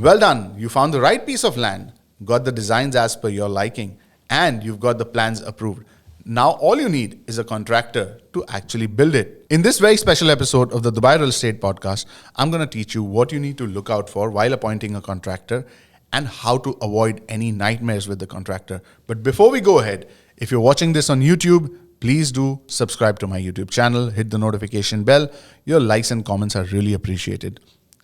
Well done. You found the right piece of land, got the designs as per your liking, and you've got the plans approved. Now all you need is a contractor to actually build it. In this very special episode of the Dubai Real Estate Podcast, I'm going to teach you what you need to look out for while appointing a contractor and how to avoid any nightmares with the contractor. But before we go ahead, if you're watching this on YouTube, please do subscribe to my YouTube channel, hit the notification bell. Your likes and comments are really appreciated.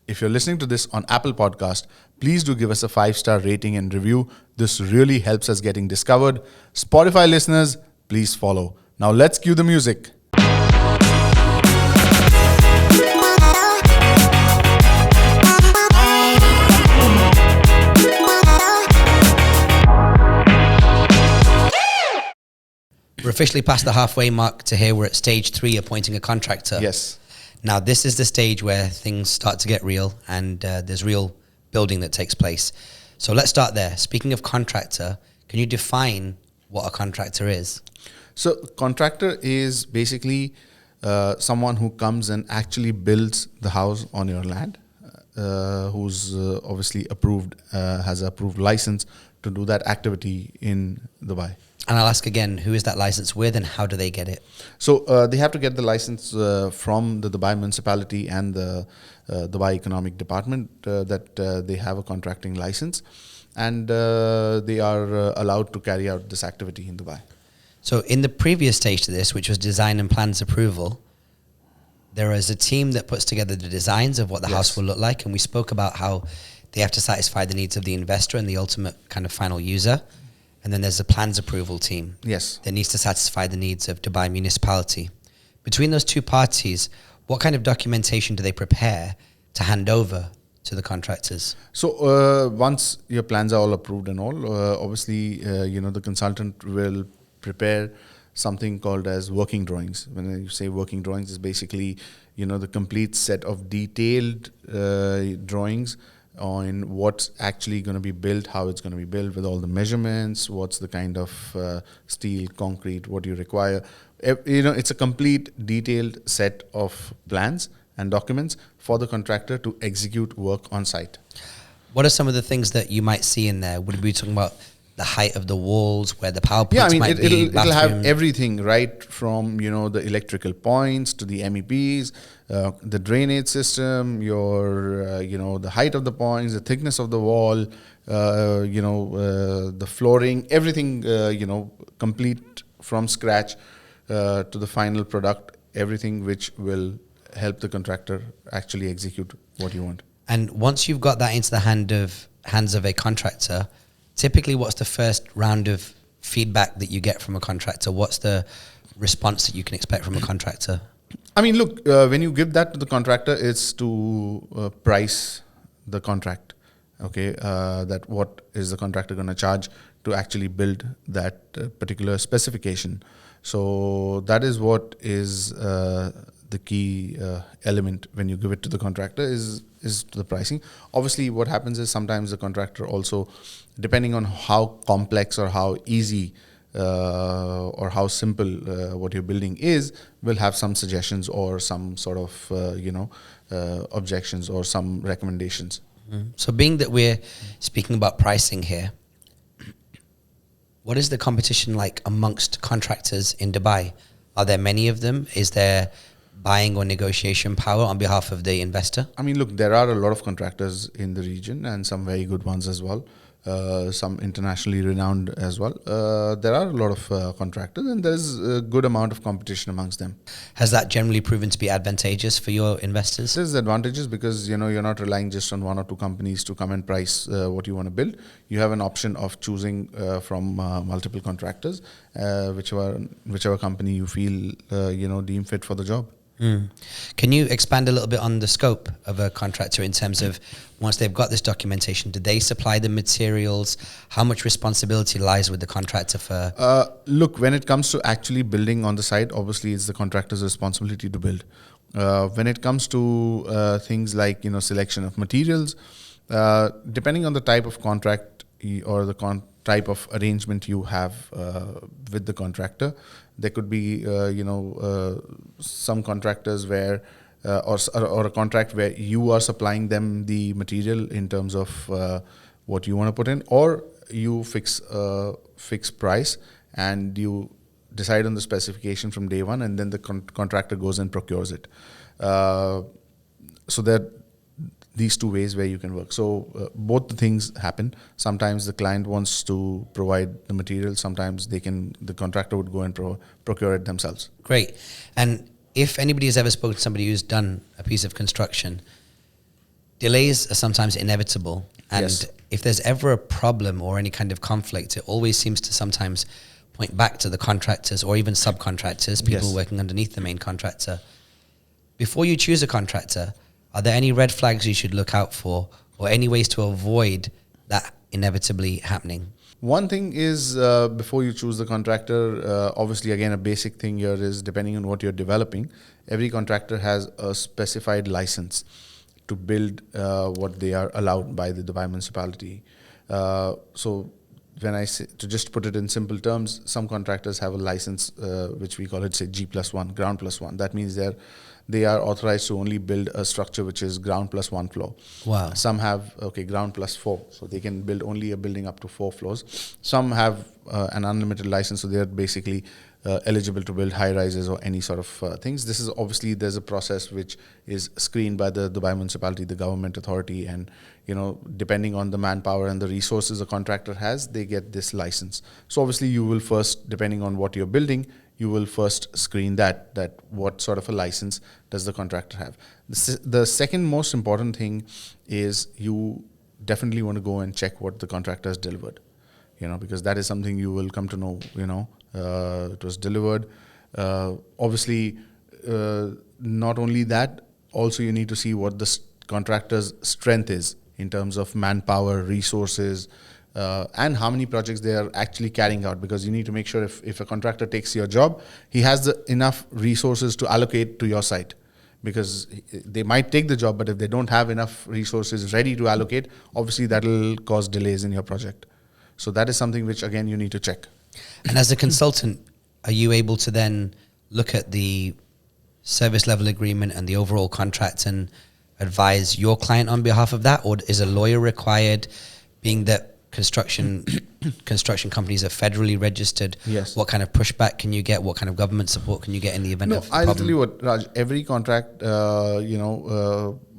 If you're listening to this on Apple Podcast, please do give us a 5-star rating and review. This really helps us getting discovered. Spotify listeners, please follow. Now let's cue the music. We're officially past the halfway mark to here. We're at stage 3, appointing a contractor. Yes. Now, this is the stage where things start to get real and there's real building that takes place. So let's start there. Speaking of contractor, can you define what a contractor is? So contractor is basically someone who comes and actually builds the house on your land, who's obviously approved, has an approved license to do that activity in Dubai. And I'll ask again, who is that license with and how do they get it? So they have to get the license from the Dubai municipality and the Dubai Economic Department that they have a contracting license, and they are allowed to carry out this activity in Dubai. So in the previous stage to this, which was design and plans approval, there is a team that puts together the designs of what the house will look like. And we spoke about how they have to satisfy the needs of the investor and the ultimate kind of final user. And then there's a plans approval team that needs to satisfy the needs of Dubai municipality. Between those two parties, what kind of documentation do they prepare to hand over to the contractors? So once your plans are all approved and all, obviously, the consultant will prepare something called as working drawings. When you say working drawings, is basically, the complete set of detailed drawings on what's actually going to be built, how it's going to be built with all the measurements, what's the kind of steel, concrete, what you require. It's a complete detailed set of plans and documents for the contractor to execute work on site. What are some of the things that you might see in there? Would we be talking about the height of the walls, where the power points might be? It'll have everything, right from the electrical points to the MEPs, the drainage system, your the height of the points, the thickness of the wall, the flooring, everything complete from scratch to the final product. Everything which will help the contractor actually execute what you want. And once you've got that into the hands of a contractor, typically, what's the first round of feedback that you get from a contractor? What's the response that you can expect from a contractor? I mean, look, when you give that to the contractor, it's to price the contract. Okay, that what is the contractor going to charge to actually build that particular specification? So that is what is the key element when you give it to the contractor is to the pricing. Obviously, what happens is sometimes the contractor also, depending on how complex or how easy or how simple what you're building is, will have some suggestions or some sort of objections or some recommendations. Mm-hmm. So being that we're speaking about pricing here, what is the competition like amongst contractors in Dubai? Are there many of them? Is there buying or negotiation power on behalf of the investor? I mean, look, there are a lot of contractors in the region and some very good ones as well. Some internationally renowned as well. There are a lot of contractors and there's a good amount of competition amongst them. Has that generally proven to be advantageous for your investors? There's advantages because, you're not relying just on one or two companies to come and price what you want to build. You have an option of choosing from multiple contractors, whichever company you feel, deem fit for the job. Mm. Can you expand a little bit on the scope of a contractor in terms of once they've got this documentation, do they supply the materials? How much responsibility lies with the contractor for? Look, when it comes to actually building on the site, obviously it's the contractor's responsibility to build. When it comes to things like, selection of materials, depending on the type of contract or the type of arrangement you have with the contractor, there could be, some contractors where or a contract where you are supplying them the material in terms of what you want to put in, or you fix a fixed price and you decide on the specification from day one, and then the contractor goes and procures it. So there are these two ways where you can work. So both the things happen. Sometimes the client wants to provide the material. Sometimes the contractor would go and procure it themselves. Great. And if anybody has ever spoken to somebody who's done a piece of construction, delays are sometimes inevitable. And Yes. if there's ever a problem or any kind of conflict, it always seems to sometimes point back to the contractors or even subcontractors, people Yes. working underneath the main contractor. Before you choose a contractor, are there any red flags you should look out for, or any ways to avoid that inevitably happening? One thing is, before you choose the contractor, obviously, again, a basic thing here is, depending on what you're developing, every contractor has a specified license to build what they are allowed by the Dubai municipality. So when I say, to just put it in simple terms, some contractors have a license, which we call it, say, G+1, ground plus one. That means they are authorized to only build a structure which is ground plus one floor. Wow. Some have, ground plus 4. So they can build only a building up to 4 floors. Some have an unlimited license, so they're basically eligible to build high rises or any sort of things. This is obviously, there's a process which is screened by the Dubai municipality, the government authority, and depending on the manpower and the resources a contractor has, they get this license. So obviously you will first, depending on what you're building, you will first screen that what sort of a license does the contractor have. The second most important thing is, you definitely want to go and check what the contractor has delivered, because that is something you will come to know, it was delivered. Obviously, not only that, also you need to see what the contractor's strength is in terms of manpower, resources, and how many projects they are actually carrying out, because you need to make sure if a contractor takes your job, he has enough resources to allocate to your site, because they might take the job, but if they don't have enough resources ready to allocate, obviously that will cause delays in your project. So that is something which, again, you need to check. And as a consultant, are you able to then look at the service level agreement and the overall contract and advise your client on behalf of that, or is a lawyer required, being that construction companies are federally registered? Yes. What kind of pushback can you get? What kind of government support can you get in the event of a I'll problem? tell you what, Raj, every contract,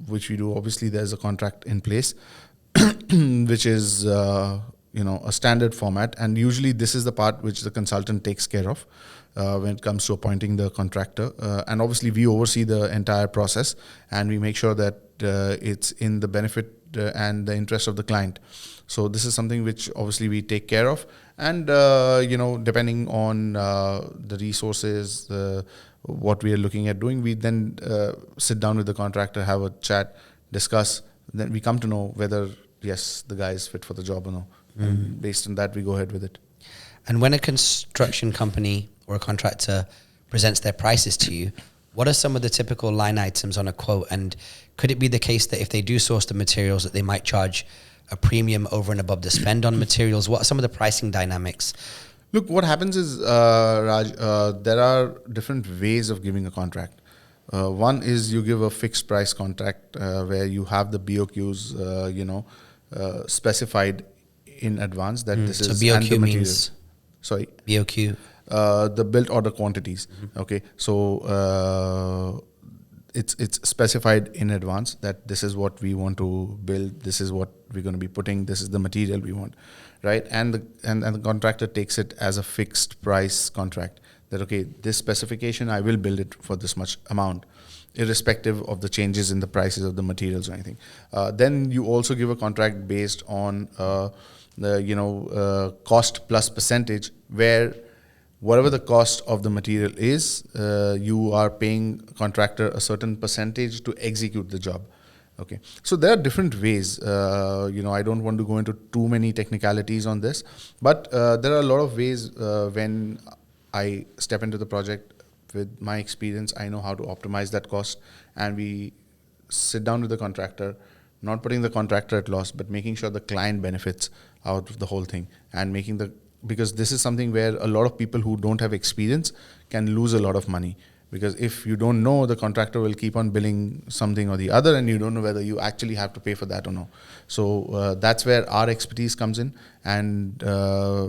which we do, obviously there's a contract in place, which is, a standard format. And usually this is the part which the consultant takes care of when it comes to appointing the contractor. And obviously we oversee the entire process, and we make sure that it's in the benefit and the interest of the client. So this is something which obviously we take care of. And, depending on the resources, what we are looking at doing, we then sit down with the contractor, have a chat, discuss. Then we come to know whether, yes, the guy is fit for the job or no. And based on that, we go ahead with it. And when a construction company or a contractor presents their prices to you, what are some of the typical line items on a quote? And could it be the case that if they do source the materials, that they might charge a premium over and above the spend on materials? What are some of the pricing dynamics? Look, what happens is, Raj, there are different ways of giving a contract. One is you give a fixed price contract where you have the BOQs, specified in advance that this So is BOQ and the means? materials. Sorry. BOQ? The built order quantities. Okay, so it's specified in advance that this is what we want to build, this is what we're going to be putting, this is the material we want, right? And the contractor takes it as a fixed price contract, that okay, this specification I will build it for this much amount, irrespective of the changes in the prices of the materials or anything. Then you also give a contract based on the cost plus percentage, where whatever the cost of the material is, you are paying contractor a certain percentage to execute the job. Okay, so there are different ways. I don't want to go into too many technicalities on this, but there are a lot of ways when I step into the project. With my experience, I know how to optimize that cost, and we sit down with the contractor, not putting the contractor at loss, but making sure the client benefits out of the whole thing, and because this is something where a lot of people who don't have experience can lose a lot of money, Because if you don't know, the contractor will keep on billing something or the other, and you don't know whether you actually have to pay for that or no. So that's where our expertise comes in, and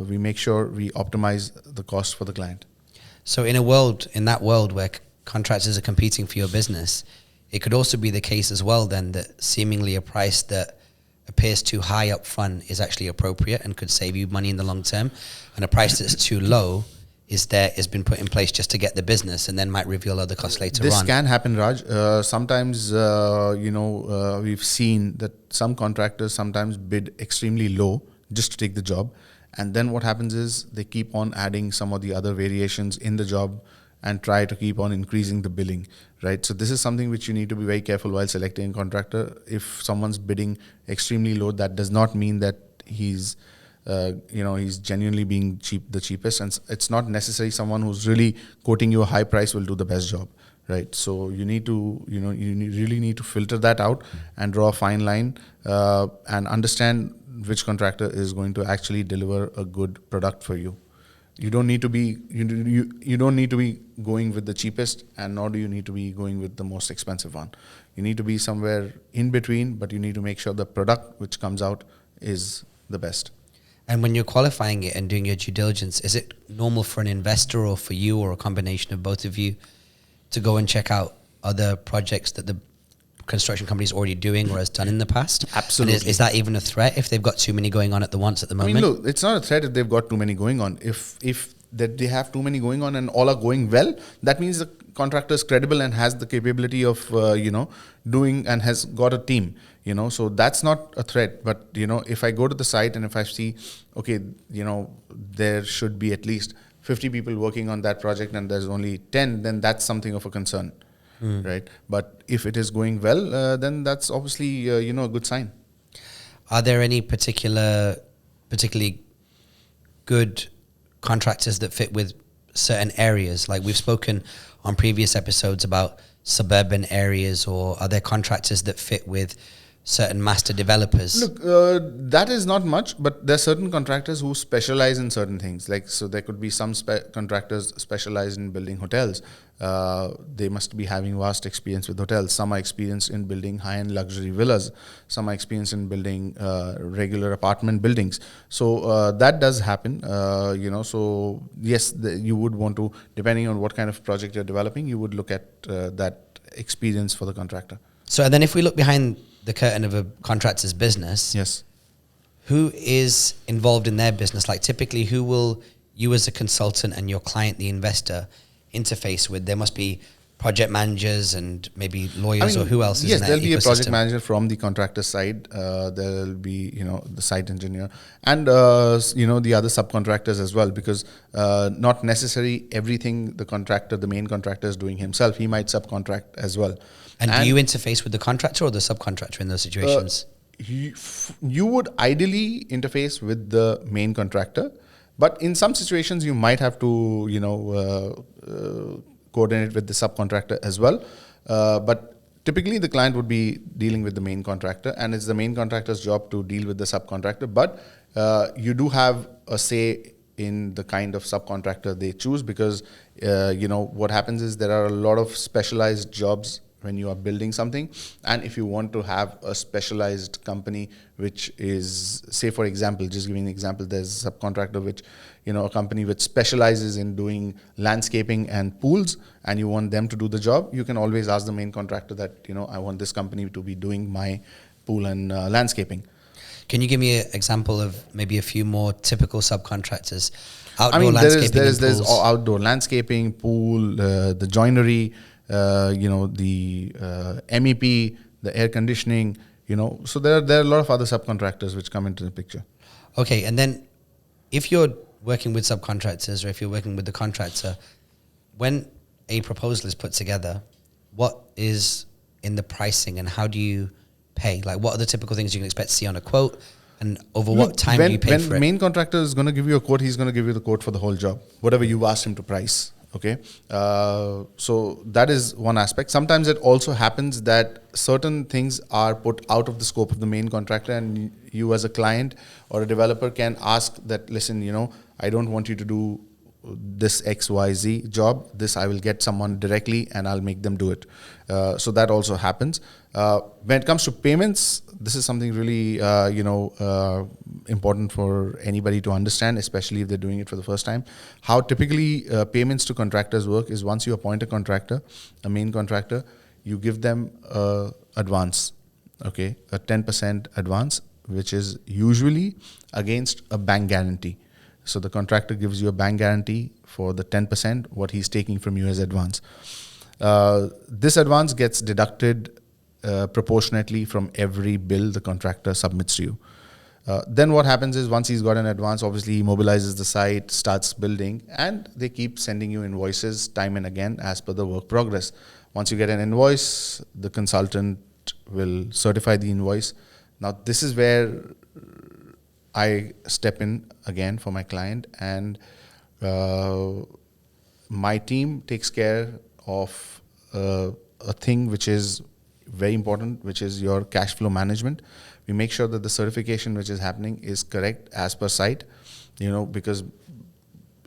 we make sure we optimize the cost for the client. So in that world where contractors are competing for your business, it could also be the case as well then that seemingly a price that appears too high up front is actually appropriate and could save you money in the long term, and a price that's too low has been put in place just to get the business and then might reveal other costs later on. This can happen, Raj. Sometimes, we've seen that some contractors sometimes bid extremely low just to take the job. And then what happens is they keep on adding some of the other variations in the job and try to keep on increasing the billing, right? So this is something which you need to be very careful while selecting a contractor. If someone's bidding extremely low, that does not mean that he's genuinely being the cheapest, and it's not necessarily someone who's really quoting you a high price will do the best job, right? So you need to, really need to filter that out and draw a fine line and understand which contractor is going to actually deliver a good product for you. You don't need to be you don't need to be going with the cheapest, and nor do you need to be going with the most expensive one. You need to be somewhere in between, but you need to make sure the product which comes out is the best. And when you're qualifying it and doing your due diligence, is it normal for an investor or for you or a combination of both of you to go and check out other projects that the construction company is already doing or has done in the past? Absolutely. And is that even a threat if they've got too many going on at the moment? I mean, look, it's not a threat if they've got too many going on. If that they have too many going on and all are going well, that means the contractor is credible and has the capability of doing and has got a team. So that's not a threat. But if I go to the site and if I see, okay, there should be at least 50 people working on that project and there's only 10, then that's something of a concern, right? But if it is going well, then that's obviously a good sign. Are there any particularly good contractors that fit with certain areas? Like we've spoken on previous episodes about suburban areas, or are there contractors that fit with certain master developers? Look, that is not much, but there are certain contractors who specialize in certain things. Like, so there could be some contractors specialized in building hotels. They must be having vast experience with hotels. Some are experienced in building high-end luxury villas. Some are experienced in building regular apartment buildings. So that does happen. So yes, you would want to, depending on what kind of project you're developing, you would look at that experience for the contractor. So, and then if we look behind the curtain of a contractor's business, yes, who is involved in their business? Like typically, who will you as a consultant and your client, the investor, interface with? There must be project managers and maybe lawyers, or who else is in that there'll be a project ecosystem? manager from the contractor side. There'll be, the site engineer and, the other subcontractors as well, because not necessarily everything the main contractor is doing himself. He might subcontract as well. And do you interface with the contractor or the subcontractor in those situations? You would ideally interface with the main contractor, but in some situations you might have to, coordinate with the subcontractor as well. But typically the client would be dealing with the main contractor, and it's the main contractor's job to deal with the subcontractor. But you do have a say in the kind of subcontractor they choose, because, what happens is there are a lot of specialized jobs when you are building something, and if you want to have a specialized company which is, say for example, just giving an example, there's a subcontractor which, a company which specializes in doing landscaping and pools, and you want them to do the job, you can always ask the main contractor that, I want this company to be doing my pool and landscaping. Can you give me an example of maybe a few more typical subcontractors? Outdoor landscaping, there's outdoor landscaping, pool, the joinery, the MEP, the air conditioning, so there are a lot of other subcontractors which come into the picture. Okay, and then if you're working with subcontractors, or if you're working with the contractor, when a proposal is put together, what is in the pricing and how do you pay? Like, what are the typical things you can expect to see on a quote, and over what time do you pay for it? When main contractor is going to give you a quote, he's going to give you the quote for the whole job, whatever you've asked him to price. Okay, so that is one aspect. Sometimes it also happens that certain things are put out of the scope of the main contractor, and you as a client or a developer can ask that, listen, I don't want you to do this XYZ job, this I will get someone directly and I'll make them do it. So that also happens. When it comes to payments, this is something really, important for anybody to understand, especially if they're doing it for the first time. How typically payments to contractors work is once you appoint a contractor, a main contractor, you give them advance, okay, a 10% advance, which is usually against a bank guarantee. So the contractor gives you a bank guarantee for the 10% what he's taking from you as advance. This advance gets deducted proportionately from every bill the contractor submits to you. Then what happens is once he's got an advance, obviously he mobilizes the site, starts building, and they keep sending you invoices time and again as per the work progress. Once you get an invoice, the consultant will certify the invoice. Now this is where I step in again for my client, and my team takes care of a thing which is very important, which is your cash flow management. We make sure that the certification which is happening is correct as per site, because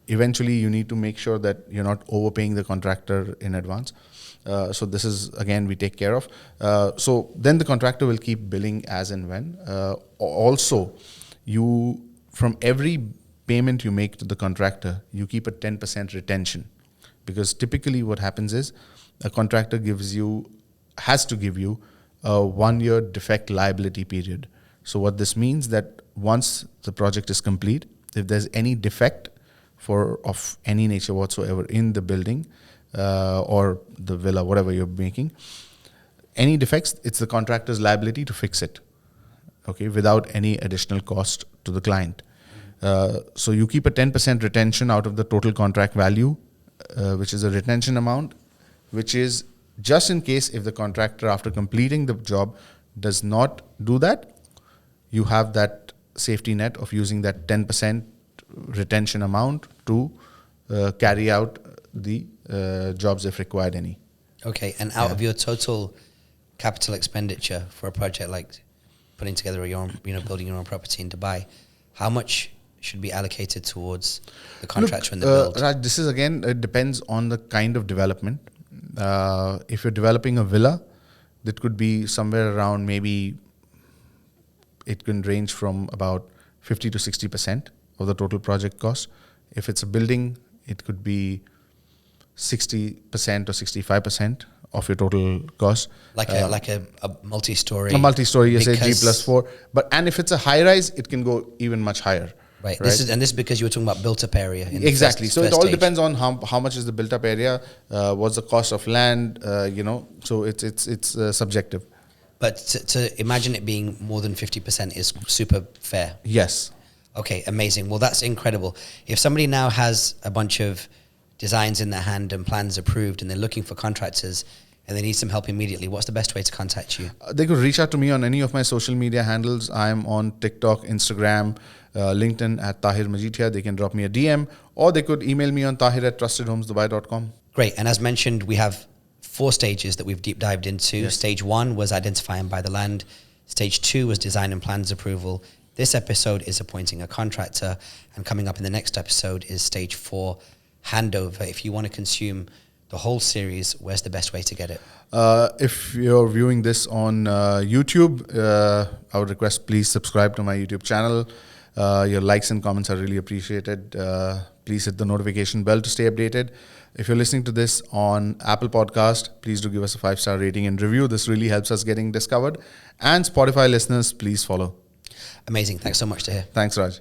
eventually you need to make sure that you're not overpaying the contractor in advance. So this is, again, we take care of. So then the contractor will keep billing as and when. Also, you, from every payment you make to the contractor, you keep a 10% retention. Because typically what happens is a contractor has to give you a 1-year defect liability period. So what this means that once the project is complete, if there's any defect of any nature whatsoever in the building or the villa, whatever you're making, any defects, it's the contractor's liability to fix it, okay, without any additional cost to the client. So you keep a 10% retention out of the total contract value, which is a retention amount, which is just in case if the contractor, after completing the job, does not do that, you have that safety net of using that 10% retention amount to carry out the jobs if required any. Okay, and out of your total capital expenditure for a project like putting together your own, building your own property in Dubai, how much should be allocated towards the contractor and the build? Raj, this is again, it depends on the kind of development. If you're developing a villa, that could be somewhere around, maybe it can range from about 50 to 60% of the total project cost. If it's a building, it could be 60% or 65% of your total cost. Like a multi-story. A multi-story, you say G+4. And if it's a high-rise, it can go even much higher. Right. This is because you were talking about built-up area. Exactly. So it all depends on how much is the built-up area, what's the cost of land, So it's subjective. But to imagine it being more than 50% is super fair. Yes. Okay, amazing. Well, that's incredible. If somebody now has a bunch of designs in their hand and plans approved and they're looking for contractors and they need some help immediately, what's the best way to contact you? They could reach out to me on any of my social media handles. I'm on TikTok, Instagram, LinkedIn at Tahir Majithia. They can drop me a DM, or they could email me on tahir@trustedhomesdubai.com. Great. And as mentioned, we have 4 stages that we've deep dived into. Yes. Stage 1 was identify and buy the land. Stage 2 was design and plans approval. This episode is appointing a contractor. And coming up in the next episode is stage 4, handover. If you want to consume the whole series, where's the best way to get it? If you're viewing this on YouTube, I would request please subscribe to my YouTube channel. Your likes and comments are really appreciated. Please hit the notification bell to stay updated. If you're listening to this on Apple Podcast, please do give us a 5-star rating and review. This really helps us getting discovered. And Spotify listeners, please follow. Amazing. Thanks so much, Tahir. Thanks, Raj.